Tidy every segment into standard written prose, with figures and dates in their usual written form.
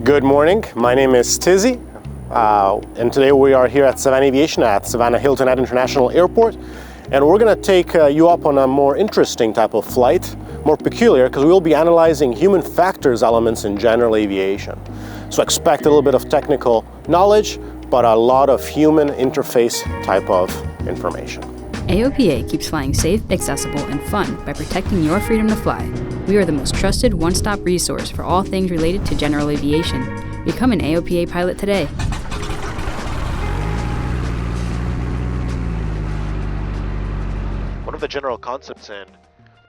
Good morning, my name is Tizi, and today we are here at Savannah Aviation at Savannah Hilton Head International Airport, and we're going to take you up on a more interesting type of flight, more peculiar, because we'll be analyzing human factors elements in general aviation. So expect a little bit of technical knowledge, but a lot of human interface type of information. AOPA keeps flying safe, accessible, and fun by protecting your freedom to fly. We are the most trusted one-stop resource for all things related to general aviation. Become an AOPA pilot today. One of the general concepts in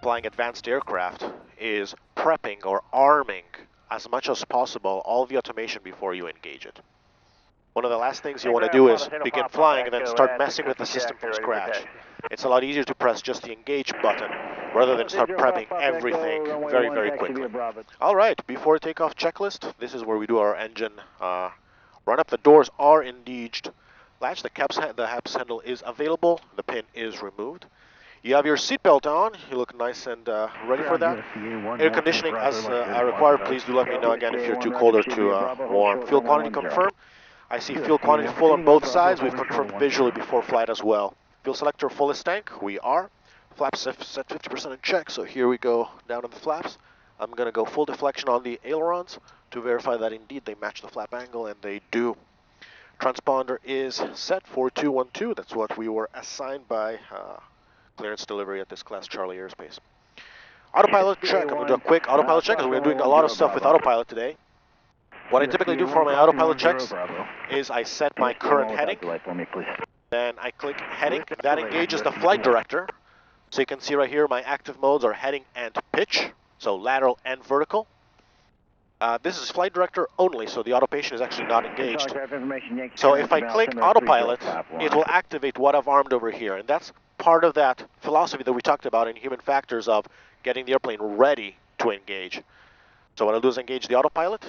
flying advanced aircraft is prepping or arming as much as possible all the automation before you engage it. One of the last things you want to do is begin flying and then start messing with the system from scratch. It's a lot easier to press just the engage button rather than start prepping everything very, very quickly. Alright, before takeoff checklist, this is where we do our engine run up. The doors are indeed latched, the HAPS handle is available, the pin is removed. You have your seatbelt on, you look nice and ready for that. Air conditioning as I require, please do let me know again if you're too cold or too warm. Fuel quantity confirmed. I see fuel quantity full on both sides. We've confirmed visually before flight as well. Fuel selector fullest tank, we are. Flaps set 50% in check, so here we go down on the flaps. I'm going to go full deflection on the ailerons to verify that indeed they match the flap angle, and they do. Transponder is set 4212. That's what we were assigned by clearance delivery at this Class Charlie airspace. Autopilot check. I'm going to do a quick autopilot check because we're doing a lot of stuff with autopilot today. What I typically do for my autopilot checks is I set my current heading, then I click heading. That engages the flight director. So you can see right here my active modes are heading and pitch, so lateral and vertical. This is flight director only, so the autopation is actually not engaged. So if I click autopilot, it will activate what I've armed over here, and that's part of that philosophy that we talked about in human factors of getting the airplane ready to engage. So what I'll do is engage the autopilot.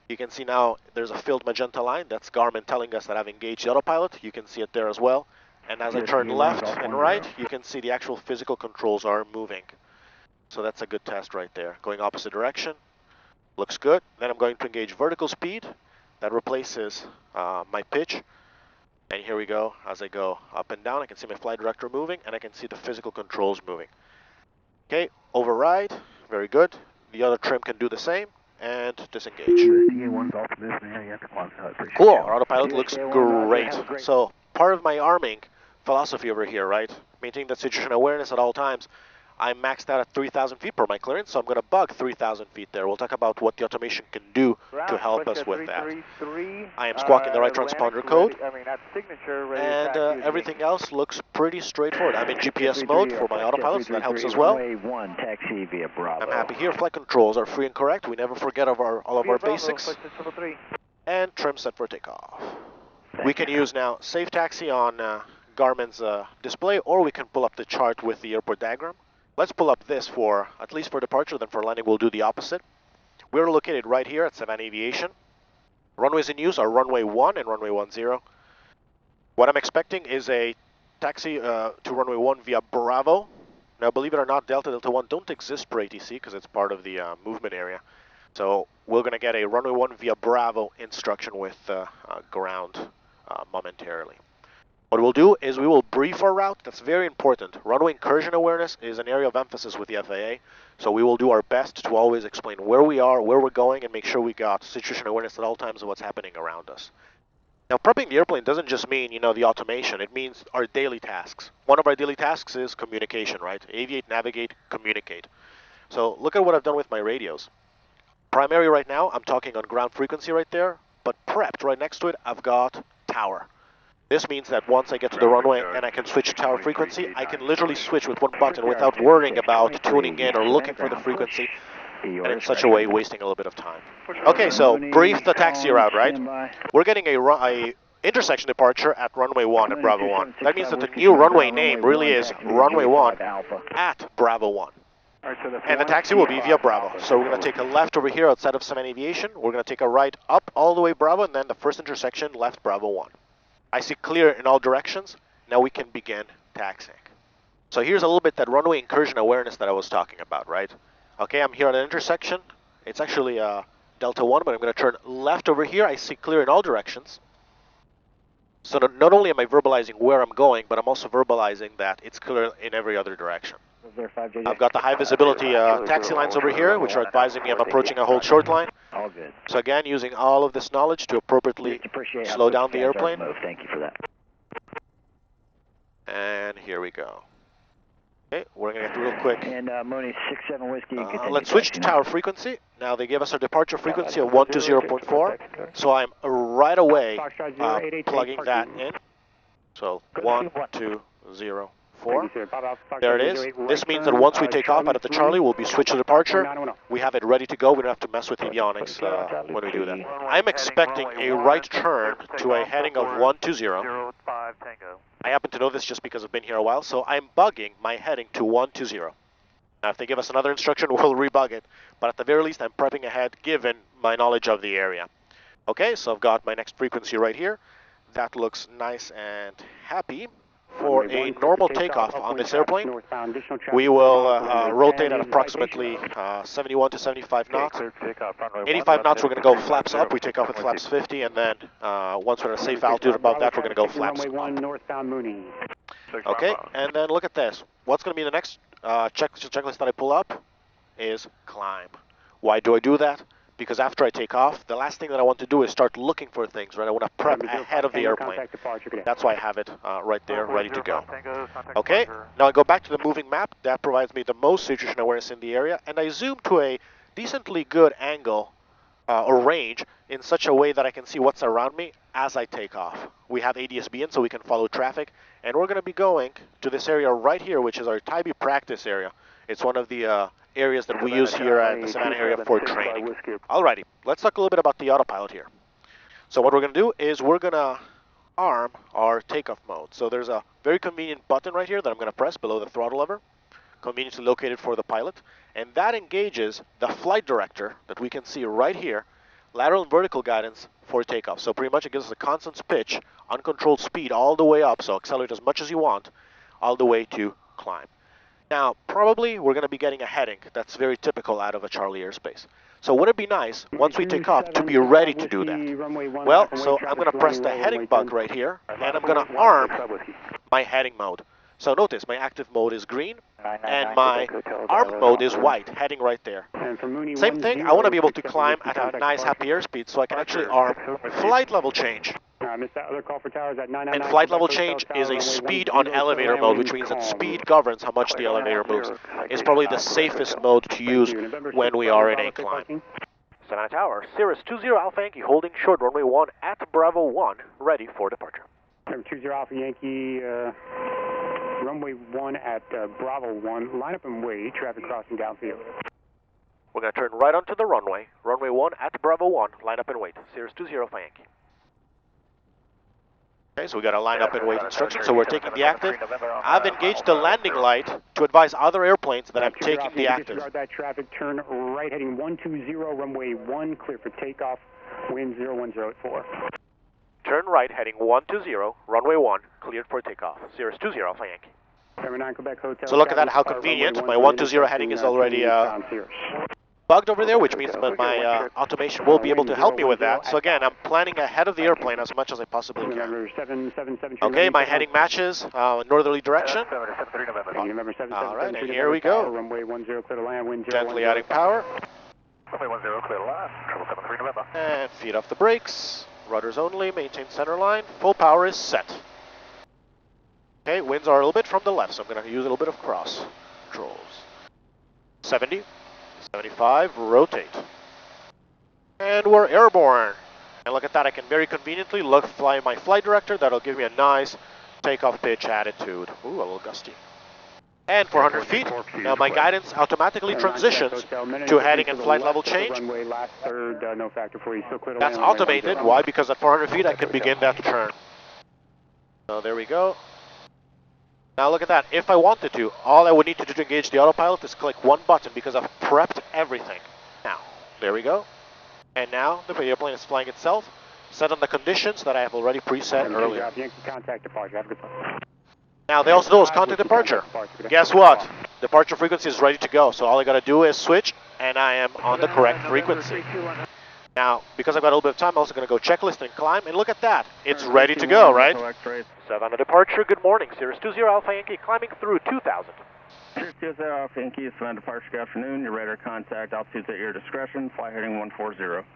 You can see now there's a filled magenta line. That's Garmin telling us that I've engaged the autopilot. You can see it there as well. And as I turn left and right, you can see the actual physical controls are moving. So that's a good test right there. Going opposite direction. Looks good. Then I'm going to engage vertical speed. That replaces my pitch. And here we go. As I go up and down, I can see my flight director moving, and I can see the physical controls moving. Okay, override. Very good. The other trim can do the same. And disengage. Cool, our autopilot looks great. So part of my arming philosophy over here, right? Maintaining that situational awareness at all times. I'm maxed out at 3,000 feet per my clearance, so I'm going to bug 3,000 feet there. We'll talk about what the automation can do to help us with that. I am squawking the right transponder code, and everything else looks pretty straightforward. I'm in GPS mode for my autopilot, so that helps as well. I'm happy here. Flight controls are free and correct. We never forget all of our basics. And trim set for takeoff. We can use now Safe Taxi on Garmin's display, or we can pull up the chart with the airport diagram. Let's pull up this for, at least for departure, then for landing we'll do the opposite. We're located right here at Savannah Aviation. Runways in use are runway 1 and runway 10. What I'm expecting is a taxi to runway 1 via Bravo. Now, believe it or not, Delta 1 don't exist per ATC because it's part of the movement area. So we're going to get a runway 1 via Bravo instruction with ground momentarily. What we'll do is we will brief our route. That's very important. Runway incursion awareness is an area of emphasis with the FAA. So we will do our best to always explain where we are, where we're going, and make sure we got situational awareness at all times of what's happening around us. Now, prepping the airplane doesn't just mean, the automation. It means our daily tasks. One of our daily tasks is communication, right? Aviate, navigate, communicate. So look at what I've done with my radios. Primary right now, I'm talking on ground frequency right there, but prepped right next to it, I've got tower. This means that once I get to the runway and I can switch to tower frequency, I can literally switch with one button without worrying about tuning in or looking for the frequency, and in such a way wasting a little bit of time. Okay, so brief the taxi route, right? We're getting a intersection departure at runway 1 at Bravo 1. That means that the new runway name really is runway 1 at Bravo 1. And the taxi will be via Bravo. So we're going to take a left over here outside of Savannah Aviation. We're going to take a right up all the way Bravo, and then the first intersection left Bravo 1. I see clear in all directions. Now we can begin taxiing. So here's a little bit that runway incursion awareness that I was talking about, right? Okay, I'm here at an intersection. It's actually Delta 1, but I'm going to turn left over here. I see clear in all directions. So not only am I verbalizing where I'm going, but I'm also verbalizing that it's clear in every other direction. I've got the high visibility taxi lines over here, which are advising me I'm approaching a hold short line. All good. So again, using all of this knowledge to appropriately slow down the airplane. Thank you for that. And here we go. Okay, we're going to get real quick. And Mooney 67 Whiskey. Let's switch to tower frequency. Now they give us our departure frequency of 120.4. So I'm right away plugging that in. So 1204. There it is. This means that once we take off out of the Charlie, we'll be switched to departure. We have it ready to go. We don't have to mess with avionics when we do that. I'm expecting a right turn to a heading of 120. I happen to know this just because I've been here a while, so I'm bugging my heading to 120. Now, if they give us another instruction, we'll rebug it. But at the very least, I'm prepping ahead given my knowledge of the area. Okay, so I've got my next frequency right here. That looks nice and happy. For a normal takeoff on this airplane, we will rotate at approximately 71 to 75 knots. 85 knots, we're going to go flaps up. We take off with flaps 50, and then once we're at a safe altitude above that, we're going to go flaps up. Okay, and then look at this. What's going to be the next checklist that I pull up is climb. Why do I do that? Because after I take off, the last thing that I want to do is start looking for things, right? I want to prep ahead of the airplane. That's why I have it right there, ready to go. Okay, now I go back to the moving map. That provides me the most situation awareness in the area, and I zoom to a decently good angle or range in such a way that I can see what's around me as I take off. We have ADS-B in so we can follow traffic, and we're going to be going to this area right here, which is our Tizi practice area. It's one of the areas that we use here at the Savannah area for training. Alrighty, let's talk a little bit about the autopilot here. So what we're going to do is we're going to arm our takeoff mode. So there's a very convenient button right here that I'm going to press below the throttle lever, conveniently located for the pilot, and that engages the flight director that we can see right here, lateral and vertical guidance for takeoff. So pretty much it gives us a constant pitch, uncontrolled speed all the way up, so accelerate as much as you want, all the way to climb. Now, probably we're going to be getting a heading that's very typical out of a Charlie airspace. So would it be nice, once we take off, to be ready to do that? Well, so I'm going to press the heading button right here, and I'm going to arm my heading mode. So notice, my active mode is green, and my armed mode is white, heading right there. Same thing, I want to be able to climb at a nice happy airspeed, so I can actually arm flight level change. And flight level change is a speed on elevator mode, which means that speed governs how much the elevator moves. It's probably the safest mode to use when we are in a climb. Savannah Tower, Cirrus 20 Alpha Yankee, holding short runway 1 at Bravo 1, ready for departure. 20 Alpha Yankee, runway 1 at Bravo 1, line up and wait, traffic crossing downfield. We're going to turn right onto the runway 1 at Bravo 1, line up and wait, Cirrus 20 Alpha Yankee. Okay, so we got a line up and wait instruction, so we're taking the active. I've engaged the landing light to advise other airplanes that I'm taking the active. That traffic, turn right heading 120, runway 1, clear for takeoff, wind 01084. Turn right heading 120, runway 1, cleared for takeoff, Cirrus 20 Alpha Yankee. Quebec Hotel. So look at that, how convenient. My 120 heading is already bugged over there, which means that my automation will be able to help me with that. So again, I'm planning ahead of the airplane as much as I possibly can. Okay, my heading matches northerly direction. Alright, and here we go. Gently adding power. And feet off the brakes. Rudders only, maintain center line. Full power is set. Okay, winds are a little bit from the left, so I'm going to use a little bit of cross controls. 70. 75, rotate. And we're airborne. And look at that, I can very conveniently fly my flight director. That'll give me a nice takeoff pitch attitude. Ooh, a little gusty. And 400 feet. Now my guidance automatically transitions to heading and flight level change. That's automated. Why? Because at 400 feet I can begin that turn. So there we go. Now look at that, if I wanted to, all I would need to do to engage the autopilot is click one button because I've prepped everything. Now, there we go. And now the airplane is flying itself, set on the conditions that I have already preset earlier. Now they also know it's contact departure. Guess what? Departure frequency is ready to go, so all I gotta do is switch, and I am on the correct frequency. Now, because I've got a little bit of time, I'm also going to go checklist and climb, and look at that. It's ready to go, right? Savannah departure, good morning. Cirrus 20 Alpha Yankee climbing through 2000. Cirrus 20 Alpha Yankee, Savannah departure, good afternoon. Your radar contact, altitude's at your discretion, fly heading 140.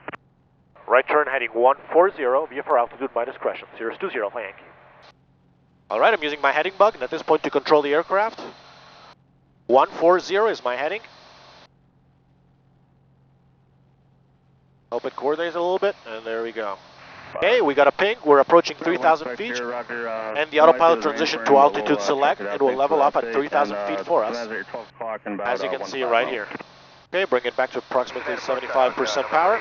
Right turn heading 140, VFR altitude my discretion. Cirrus 20 Alpha Yankee. Alright, I'm using my heading bug, and at this point to control the aircraft. 140 is my heading. Hope it coordinates a little bit, and there we go. Okay, we got a ping. We're approaching 3,000 feet, and the autopilot transition to altitude select, and will level up at 3,000 feet for us, as you can see right here. Okay, bring it back to approximately 75% power,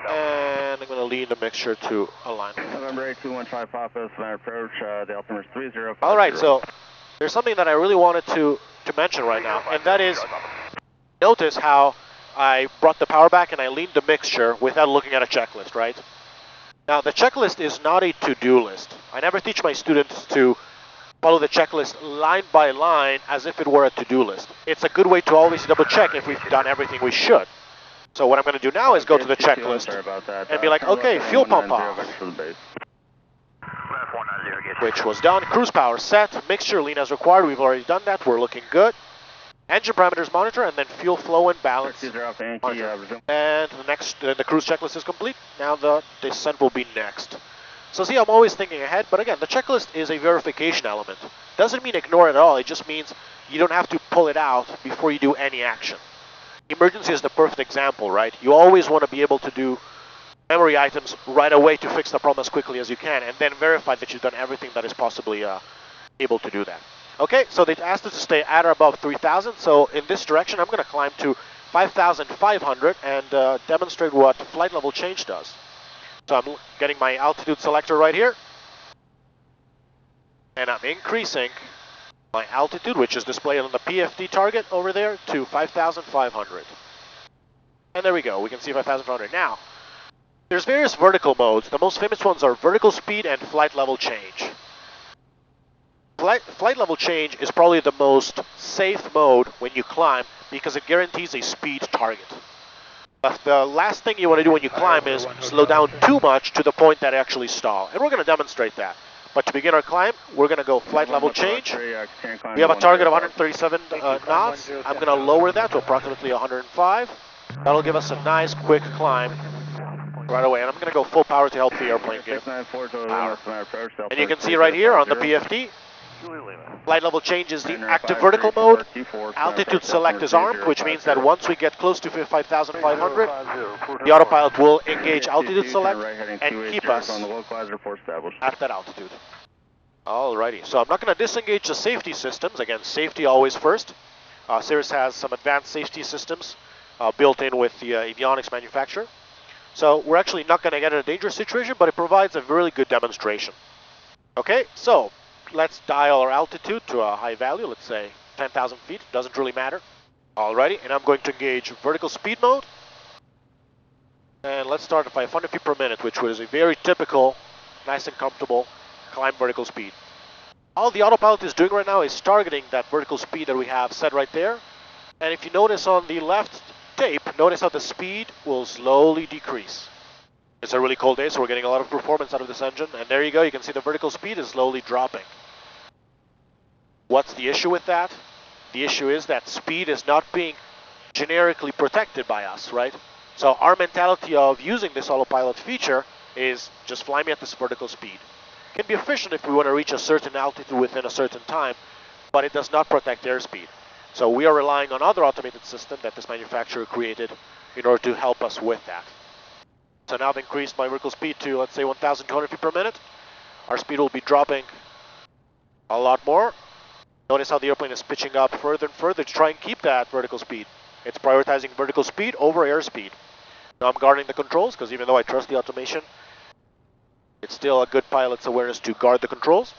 and I'm going to lead the mixture to alignment. November 8215 Papa, Savannah approach, the altimeter is 3050. All right, so there's something that I really wanted to mention right now, and that is, notice how I brought the power back and I leaned the mixture without looking at a checklist, right? Now, the checklist is not a to-do list. I never teach my students to follow the checklist line by line as if it were a to-do list. It's a good way to always double-check if we've done everything we should. So what I'm going to do now is go to the checklist and be like, okay, fuel pump off, which was done. Cruise power set, mixture lean as required. We've already done that. We're looking good. Engine parameters monitor, and then fuel flow and balance monitor. And the cruise checklist is complete. Now the descent will be next. So see, I'm always thinking ahead, but again, the checklist is a verification element. Doesn't mean ignore it at all, it just means you don't have to pull it out before you do any action. Emergency is the perfect example, right? You always want to be able to do memory items right away to fix the problem as quickly as you can, and then verify that you've done everything that is possibly able to do that. Okay, so they asked us to stay at or above 3,000, so in this direction I'm going to climb to 5,500 and demonstrate what flight level change does. So I'm getting my altitude selector right here, and I'm increasing my altitude, which is displayed on the PFD target over there, to 5,500. And there we go, we can see 5,500. Now, there's various vertical modes. The most famous ones are vertical speed and flight level change. Flight level change is probably the most safe mode when you climb because it guarantees a speed target. But the last thing you want to do when you climb is slow down too much to the point that it actually stall. And we're going to demonstrate that. But to begin our climb, we're going to go flight level change. We have a target of 137 knots. I'm going to lower that to approximately 105. That'll give us a nice quick climb right away. And I'm going to go full power to help the airplane get power. And you can see right here on the PFD, flight level change is the active vertical mode. Altitude select is armed, which means that once we get close to 5,500, the autopilot will engage altitude select and keep us at that altitude. Alrighty, so I'm not going to disengage the safety systems. Again, safety always first. Cirrus has some advanced safety systems built in with the avionics manufacturer. So we're actually not going to get in a dangerous situation, but it provides a really good demonstration. Okay, so let's dial our altitude to a high value, let's say 10,000 feet, doesn't really matter. Alrighty, and I'm going to engage vertical speed mode. And let's start at 500 feet per minute, which was a very typical, nice and comfortable climb vertical speed. All the autopilot is doing right now is targeting that vertical speed that we have set right there. And if you notice on the left tape, notice how the speed will slowly decrease. It's a really cold day, so we're getting a lot of performance out of this engine. And there you go, you can see the vertical speed is slowly dropping. What's the issue with that? The issue is that speed is not being generically protected by us, right? So our mentality of using this autopilot feature is just fly me at this vertical speed. It can be efficient if we want to reach a certain altitude within a certain time, but it does not protect airspeed. So we are relying on other automated system that this manufacturer created in order to help us with that. So now I've increased my vertical speed to, let's say, 1,200 feet per minute. Our speed will be dropping a lot more. Notice how the airplane is pitching up further and further to try and keep that vertical speed. It's prioritizing vertical speed over airspeed. Now I'm guarding the controls, because even though I trust the automation, it's still a good pilot's awareness to guard the controls.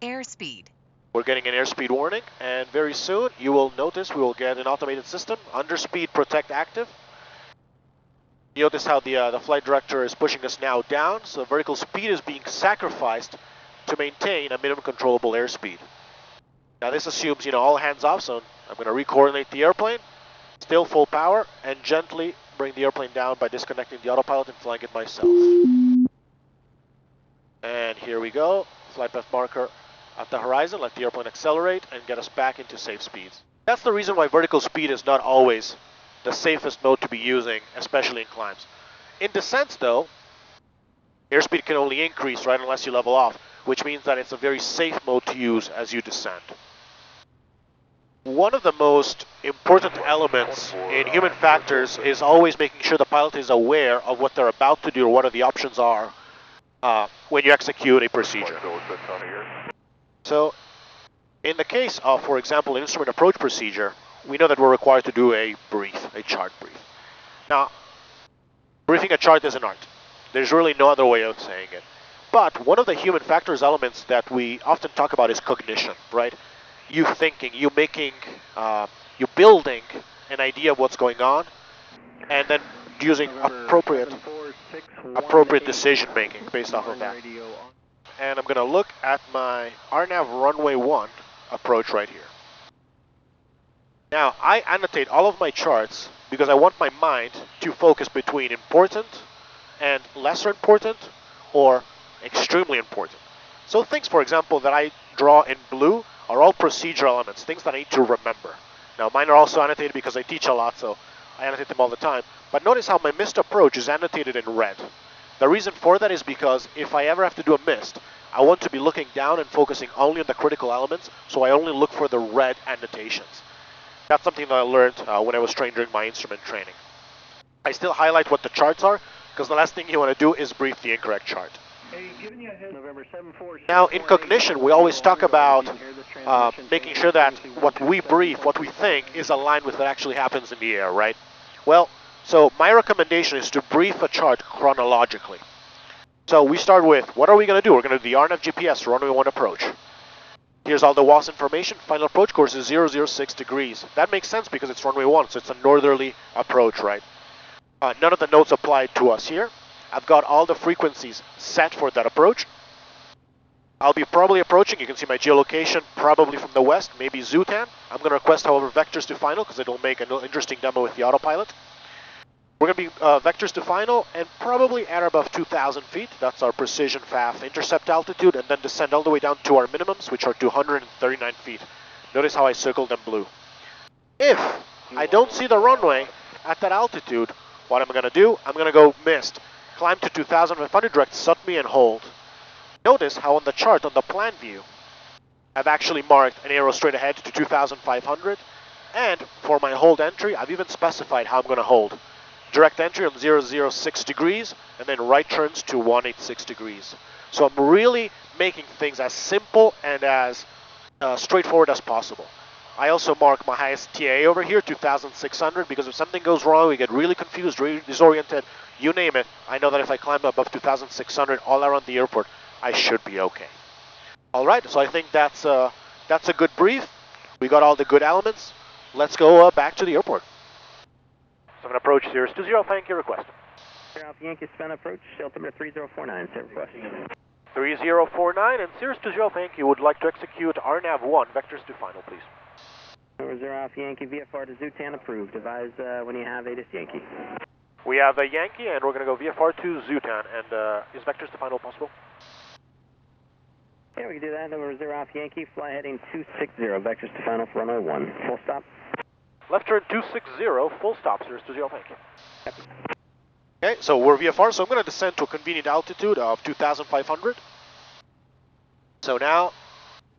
Airspeed. We're getting an airspeed warning, and very soon you will notice we will get an automated system, underspeed protect active. You notice how the flight director is pushing us now down, so vertical speed is being sacrificed to maintain a minimum controllable airspeed. Now this assumes, all hands off, so I'm going to re-coordinate the airplane, still full power, and gently bring the airplane down by disconnecting the autopilot and flying it myself. And here we go, flight path marker at the horizon, let the airplane accelerate and get us back into safe speeds. That's the reason why vertical speed is not always the safest mode to be using, especially in climbs. In descents though, airspeed can only increase, right, unless you level off, which means that it's a very safe mode to use as you descend. One of the most important elements in human factors is always making sure the pilot is aware of what they're about to do or what are the options are when you execute a procedure. So, in the case of, for example, an instrument approach procedure, we know that we're required to do a brief, a chart brief. Now, briefing a chart is an art. There's really no other way of saying it. But one of the human factors elements that we often talk about is cognition, right? You thinking, you making, you building an idea of what's going on, and then using appropriate decision making based off of that. And I'm going to look at my RNAV runway 1 approach right here. Now, I annotate all of my charts because I want my mind to focus between important and lesser important or extremely important. So things, for example, that I draw in blue are all procedural elements, things that I need to remember. Now, mine are also annotated because I teach a lot, so I annotate them all the time. But notice how my missed approach is annotated in red. The reason for that is because if I ever have to do a missed, I want to be looking down and focusing only on the critical elements, so I only look for the red annotations. That's something that I learned when I was trained during my instrument training. I still highlight what the charts are, because the last thing you want to do is brief the incorrect chart. Now, in cognition, we always talk about making sure that what we brief, what we think, is aligned with what actually happens in the air, right? Well, so my recommendation is to brief a chart chronologically. So we start with, what are we going to do? We're going to do the RNAV GPS runway 1 approach. Here's all the WAS information. Final approach course is 006 degrees. That makes sense because it's runway 1, so it's a northerly approach, right? None of the notes apply to us here. I've got all the frequencies set for that approach. I'll be probably approaching, you can see my geolocation, probably from the west, maybe Zutan. I'm going to request, however, vectors to final because it'll make an interesting demo with the autopilot. We're going to be vectors to final and probably at or above 2,000 feet. That's our precision FAF intercept altitude, and then descend all the way down to our minimums, which are 239 feet. Notice how I circled them blue. If I don't see the runway at that altitude, what I'm going to do, I'm going to go missed. Climb to 2,500, direct SUTME and hold. Notice how on the chart, on the plan view, I've actually marked an arrow straight ahead to 2,500. And for my hold entry, I've even specified how I'm going to hold. Direct entry on 006 degrees, and then right turns to 186 degrees. So I'm really making things as simple and as straightforward as possible. I also mark my highest TA over here, 2,600, because if something goes wrong, we get really confused, really disoriented, you name it. I know that if I climb above 2,600 all around the airport, I should be okay. All right, so I think that's a good brief. We got all the good elements. Let's go back to the airport. So I'm going to approach Cirrus 20, thank you, request. Alpha Yankee, Savannah approach, altimeter 3049, set request. 3049 and Cirrus 20, thank you. Would like to execute RNAV 1, vectors to final, please. 0 Alpha Yankee, VFR to Zutan approved. Advise when you have ATIS Yankee. We have a Yankee, and we're going to go VFR to Zutan, and is vectors to final possible? Yeah, we can do that. 0 Alpha Yankee, fly heading 260, vectors to final for runway 1. Full stop. Left turn 260, full stop, Cirrus 20, thank you. Okay, so we're VFR, so I'm going to descend to a convenient altitude of 2,500. So now,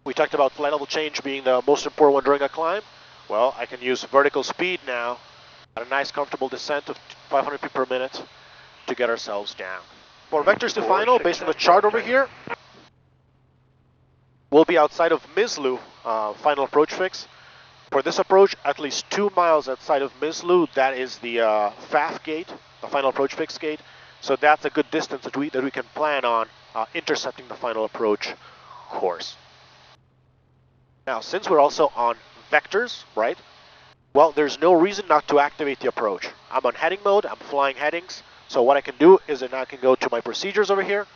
we talked about flight level change being the most important one during a climb. Well, I can use vertical speed now at a nice comfortable descent of 500 feet per minute to get ourselves down. For vectors to final, based on the chart over here, we'll be outside of Mislu, final approach fix. For this approach, at least 2 miles outside of Mislu, that is the FAF gate, the final approach fix gate. So that's a good distance that we can plan on intercepting the final approach course. Now, since we're also on vectors, right? Well, there's no reason not to activate the approach. I'm on heading mode, I'm flying headings. So what I can do is that I can go to my procedures over here,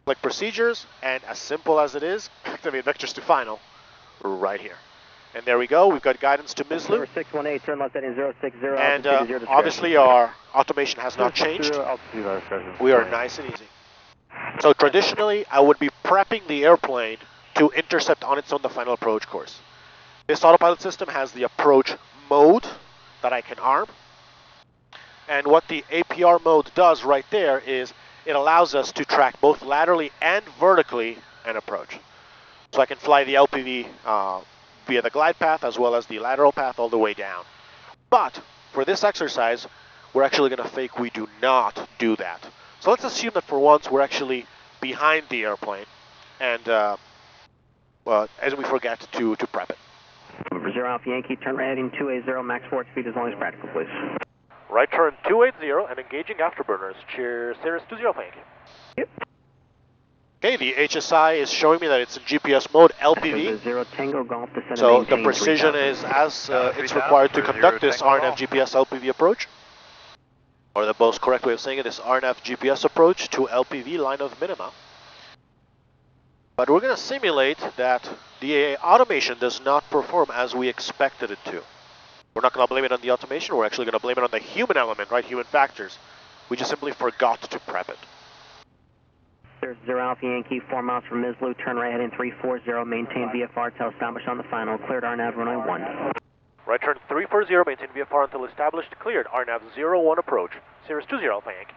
click procedures, and as simple as it is, activate vectors to final right here. And there we go, we've got guidance to Mislu. 618, turn left heading 060. And obviously our automation has not changed. We are nice and easy. So traditionally, I would be prepping the airplane to intercept on its own the final approach course. This autopilot system has the approach mode that I can arm. And what the APR mode does right there is it allows us to track both laterally and vertically an approach. So I can fly the LPV via the glide path as well as the lateral path all the way down. But for this exercise, we're actually going to fake we do not do that. So let's assume that for once we're actually behind the airplane and as we forget to prep it. Over 0 Alpha Yankee, turn right heading 280, max forward speed as long as practical, please. Right turn 280 and engaging afterburners. Cheers, Cirrus 20 Yankee. Yep. Okay, the HSI is showing me that it's in GPS mode, LPV. 0 Tango Golf, So the precision is as it's required to conduct this RNAV GPS LPV approach. Or the most correct way of saying it is RNAV GPS approach to LPV line of minima. But we're going to simulate that the automation does not perform as we expected it to. We're not going to blame it on the automation, we're actually going to blame it on the human element, right? Human factors. We just simply forgot to prep it. There's 0 Alpha Yankee, 4 miles from Mislu, turn right heading 340, maintain VFR till established on the final, cleared RNAV runway 1. Right turn 340, maintain VFR until established, cleared RNAV 01 approach. Cirrus 20 Alpha Yankee.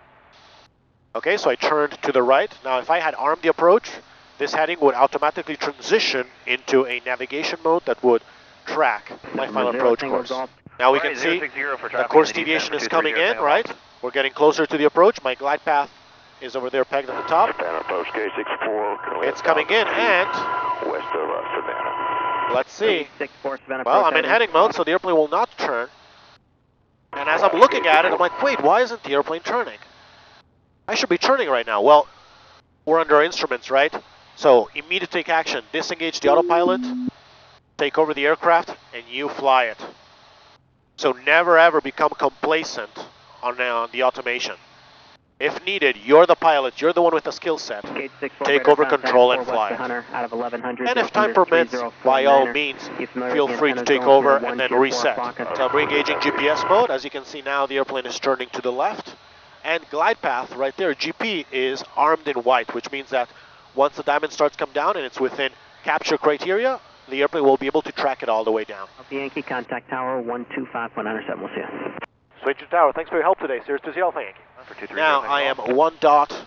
Okay, so I turned to the right. Now if I had armed the approach, this heading would automatically transition into a navigation mode that would track my final approach course. Now we can see the course deviation is coming in, right? We're getting closer to the approach. My glide path is over there pegged at the top. It's coming in and west of Savannah. Let's see. Well, I'm in heading mode, so the airplane will not turn. And as I'm looking at it, I'm like, wait, why isn't the airplane turning? I should be turning right now. Well, we're under our instruments, right? So immediate take action, disengage the autopilot, take over the aircraft, and you fly it. So never ever become complacent on the automation. If needed, you're the pilot, you're the one with the skill set. Take over control and fly. And if time permits, by all means, feel free to take over and then reset. So I'm re-engaging GPS mode. As you can see now, the airplane is turning to the left. And glide path right there, GP is armed in white, which means that once the diamond starts to come down and it's within capture criteria, the airplane will be able to track it all the way down. Yankee, contact tower 125.97, we'll see you. Switch to tower, thanks for your help today, Cirrus 20 Alpha Yankee. Now I am 1 dot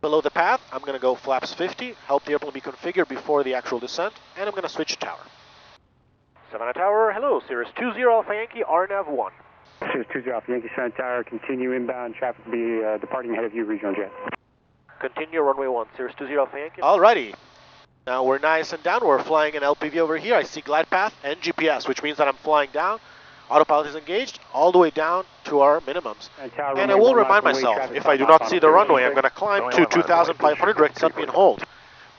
below the path. I'm going to go flaps 50, help the airplane be configured before the actual descent, and I'm going to switch to tower. Savannah Tower, hello, Cirrus 20 Alpha Yankee, RNAV 1. Cirrus 20 Alpha Yankee, Savannah Tower, continue inbound, traffic will be departing ahead of you, regional jet. Continue runway 1, Cirrus 20 Alpha Yankee. Alrighty. Now we're nice and down, we're flying an LPV over here. I see glide path and GPS, which means that I'm flying down. Autopilot is engaged all the way down to our minimums. And I will remind myself, if I do not see the runway, I'm going to climb to 2,500, direct set me and hold.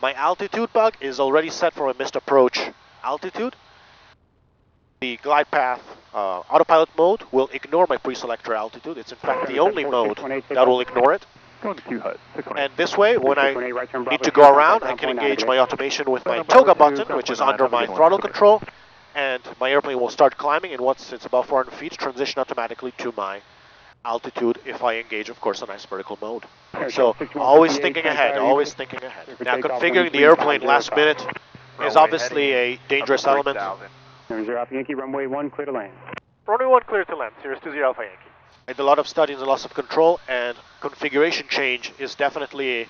My altitude bug is already set for a missed approach altitude. The glide path autopilot mode will ignore my pre-selector altitude. It's in fact the only mode that will ignore it. And this way, when I need to go around, I can engage my automation with my toga button, which is under my throttle control, and my airplane will start climbing, and once it's above 400 feet, transition automatically to my altitude if I engage, of course, a nice vertical mode. So always thinking ahead, always thinking ahead. Now configuring the airplane last minute is obviously a dangerous element. Alpha Yankee, runway 1, clear to land. Runway 1 clear to land, Cirrus 20 Alpha Yankee. I did a lot of studies on loss of control, and configuration change is definitely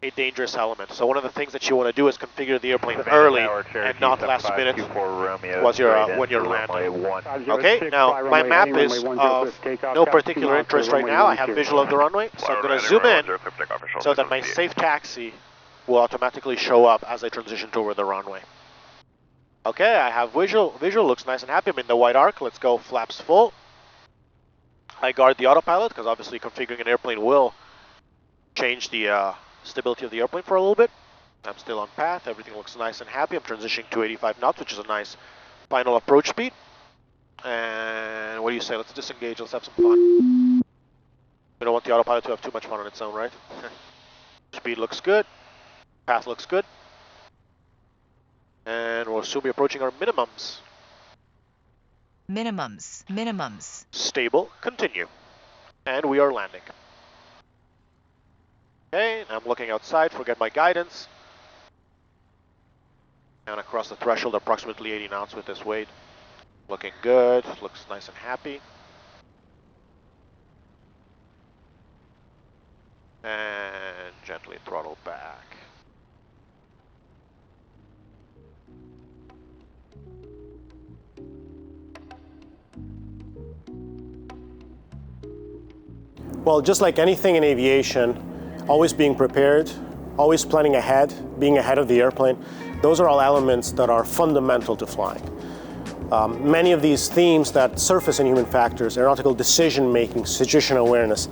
a dangerous element. So one of the things that you want to do is configure the airplane early and not last minute when you're landing. Okay, now my map is of no particular interest right now. I have visual of the runway, so I'm going to zoom in so that my safe taxi will automatically show up as I transition toward the runway. Okay, I have visual, looks nice and happy. I'm in the white arc, let's go flaps full. I guard the autopilot, because obviously configuring an airplane will change the stability of the airplane for a little bit. I'm still on path, everything looks nice and happy. I'm transitioning to 85 knots, which is a nice final approach speed. And what do you say, let's disengage, let's have some fun. We don't want the autopilot to have too much fun on its own, right? Speed looks good, path looks good. And we'll soon be approaching our minimums. Minimums. Stable, continue. And we are landing. Okay, I'm looking outside, forget my guidance. And across the threshold, approximately 80 knots with this weight. Looking good, looks nice and happy. And gently throttle back. Well, just like anything in aviation, always being prepared, always planning ahead, being ahead of the airplane, those are all elements that are fundamental to flying. Many of these themes that surface in human factors, aeronautical decision-making, situational awareness,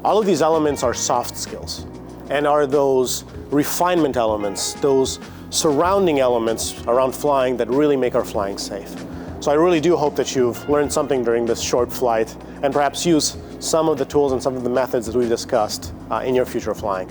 all of these elements are soft skills and are those refinement elements, those surrounding elements around flying that really make our flying safe. So I really do hope that you've learned something during this short flight and perhaps use some of the tools and some of the methods that we discussed in your future flying.